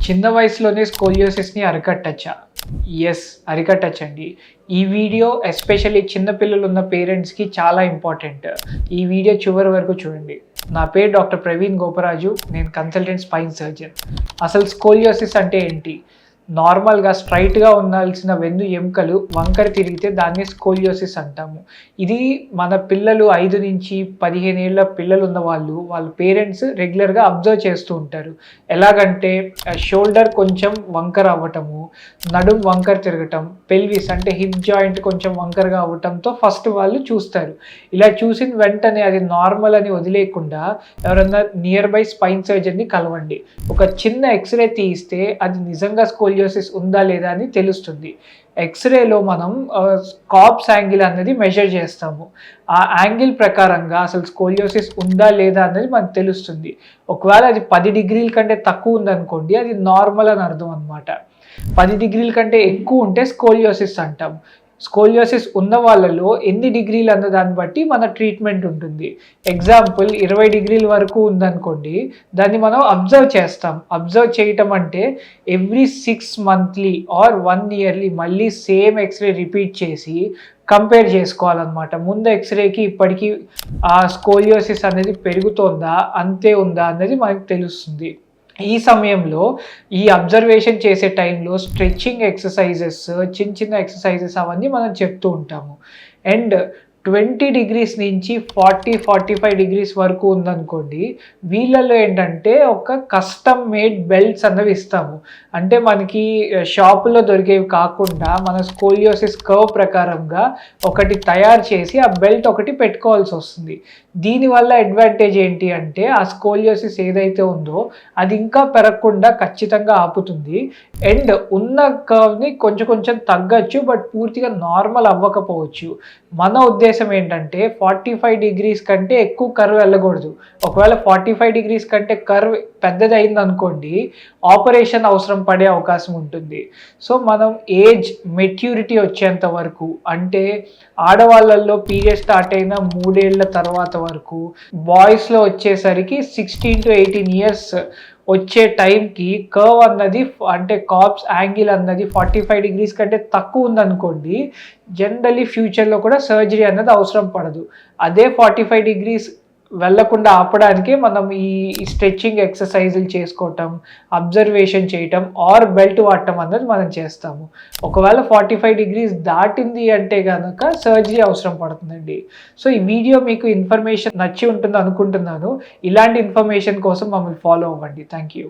చిన్న వయసులోనే స్కోలియోసిస్ని అరికట్టచ్చా? ఎస్, అరికట్టచ్చండి. ఈ వీడియో ఎస్పెషల్లీ చిన్న పిల్లలు ఉన్న పేరెంట్స్కి చాలా ఇంపార్టెంట్. ఈ వీడియో చివరి వరకు చూడండి. నా పేరు డాక్టర్ ప్రవీణ్ గోపరాజు. నేను కన్సల్టెంట్ స్పైన్ సర్జన్. అసలు స్కోలియోసిస్ అంటే ఏంటి? నార్మల్గా స్ట్రైట్గా ఉండాల్సిన వెన్ను ఎముకలు వంకర తిరిగితే దాన్ని స్కోలియోసిస్ అంటాము. ఇది మన పిల్లలు 5 నుంచి 15 ఏళ్ళ పిల్లలు ఉన్న వాళ్ళ పేరెంట్స్ రెగ్యులర్గా అబ్జర్వ్ చేస్తూ ఉంటారు. ఎలాగంటే షోల్డర్ కొంచెం వంకర అవ్వటము, నడుం వంకర తిరగటం, పెల్విస్ అంటే హిప్ జాయింట్ కొంచెం వంకరగా అవ్వటంతో ఫస్ట్ వాళ్ళు చూస్తారు. ఇలా చూసిన వెంటనే అది నార్మల్ అని వదిలేయకుండా ఎవరన్నా నియర్ బై స్పైన్ సర్జన్ని కలవండి. ఒక చిన్న ఎక్స్రే తీస్తే అది నిజంగా స్కోలియోసిస్ ఉందా లేదా అని తెలుస్తుంది. ఎక్స్రేలో మనం కార్ప్స్ యాంగిల్ అనేది మెజర్ చేస్తాము. ఆ యాంగిల్ ప్రకారంగా అసలు స్కోలియోసిస్ ఉందా లేదా అనేది మనకు తెలుస్తుంది. ఒకవేళ అది 10 డిగ్రీల కంటే తక్కువ ఉందనుకోండి, అది నార్మల్ అని అర్థం అనమాట. 10 డిగ్రీల కంటే ఎక్కువ ఉంటే స్కోలియోసిస్ అంటాం. స్కోలియోసిస్ ఉన్న వాళ్ళలో ఎన్ని డిగ్రీలు అన్న దాన్ని బట్టి మన ట్రీట్మెంట్ ఉంటుంది. ఎగ్జాంపుల్ 20 డిగ్రీల వరకు ఉందనుకోండి, దాన్ని మనం అబ్జర్వ్ చేస్తాం. అబ్జర్వ్ చేయటం అంటే ఎవ్రీ 6 మంత్లీ ఆర్ 1 ఇయర్లీ మళ్ళీ సేమ్ ఎక్స్రే రిపీట్ చేసి కంపేర్ చేసుకోవాలన్నమాట. ముందు ఎక్స్రేకి ఇప్పటికీ ఆ స్కోలియోసిస్ అనేది పెరుగుతోందా, అంతే ఉందా అనేది మనకు తెలుస్తుంది. ఈ సమయంలో ఈ అబ్జర్వేషన్ చేసే టైంలో స్ట్రెచ్చింగ్ ఎక్సర్సైజెస్, చిన్న ఎక్సర్సైజెస్ అవన్నీ మనం చెప్తూ ఉంటాము. అండ్ 20 డిగ్రీస్ నుంచి 40-45 డిగ్రీస్ వరకు ఉందనుకోండి, వీళ్ళల్లో ఏంటంటే ఒక కస్టమ్ మేడ్ బెల్ట్స్ అన్నవి ఇస్తాము. అంటే మనకి షాపులో దొరికేవి కాకుండా మన స్కోలియోసిస్ కర్వ్ ప్రకారంగా ఒకటి తయారు చేసి ఆ బెల్ట్ ఒకటి పెట్టుకోవాల్సి వస్తుంది. దీనివల్ల అడ్వాంటేజ్ ఏంటి అంటే ఆ స్కోలియోసిస్ ఏదైతే ఉందో అది ఇంకా పెరగకుండా ఖచ్చితంగా ఆపుతుంది. అండ్ ఉన్న కర్వ్ని కొంచెం తగ్గచ్చు, బట్ పూర్తిగా నార్మల్ అవ్వకపోవచ్చు. మన ఉద్దేశం ఏంటంటే 45 డిగ్రీస్ కంటే ఎక్కువ కర్వ్ వెళ్ళకూడదు. ఒకవేళ 45 డిగ్రీస్ కంటే కర్వ్ పెద్దది అయిందనుకోండి, ఆపరేషన్ అవసరం పడే అవకాశం ఉంటుంది. సో మనం ఏజ్ మెచ్యూరిటీ వచ్చేంత వరకు, అంటే ఆడవాళ్ళల్లో పీరియడ్ స్టార్ట్ అయిన 3 ఏళ్ల తర్వాత వరకు, బాయ్స్లో వచ్చేసరికి 16 to 18 ఇయర్స్ వచ్చే టైంకి కర్వ్ అన్నది అంటే కార్ప్స్ యాంగిల్ అన్నది 45 డిగ్రీస్ కంటే తక్కువ ఉందనుకోండి, జనరలీ ఫ్యూచర్లో కూడా సర్జరీ అన్నది అవసరం పడదు. అదే 45 డిగ్రీస్ వెళ్ళకుండా ఆపడానికి మనం ఈ స్ట్రెచ్చింగ్ ఎక్సర్సైజులు చేసుకోవటం, అబ్జర్వేషన్ చేయటం ఆర్ బెల్ట్ వాడటం అన్నది మనం చేస్తాము. ఒకవేళ 45 డిగ్రీస్ దాటింది అంటే కనుక సర్జరీ అవసరం పడుతుందండి. సో ఈ వీడియో మీకు ఇన్ఫర్మేషన్ నచ్చి ఉంటుంది అనుకుంటున్నాను. ఇలాంటి ఇన్ఫర్మేషన్ కోసం మమ్మల్ని ఫాలో అవ్వండి. Thank you.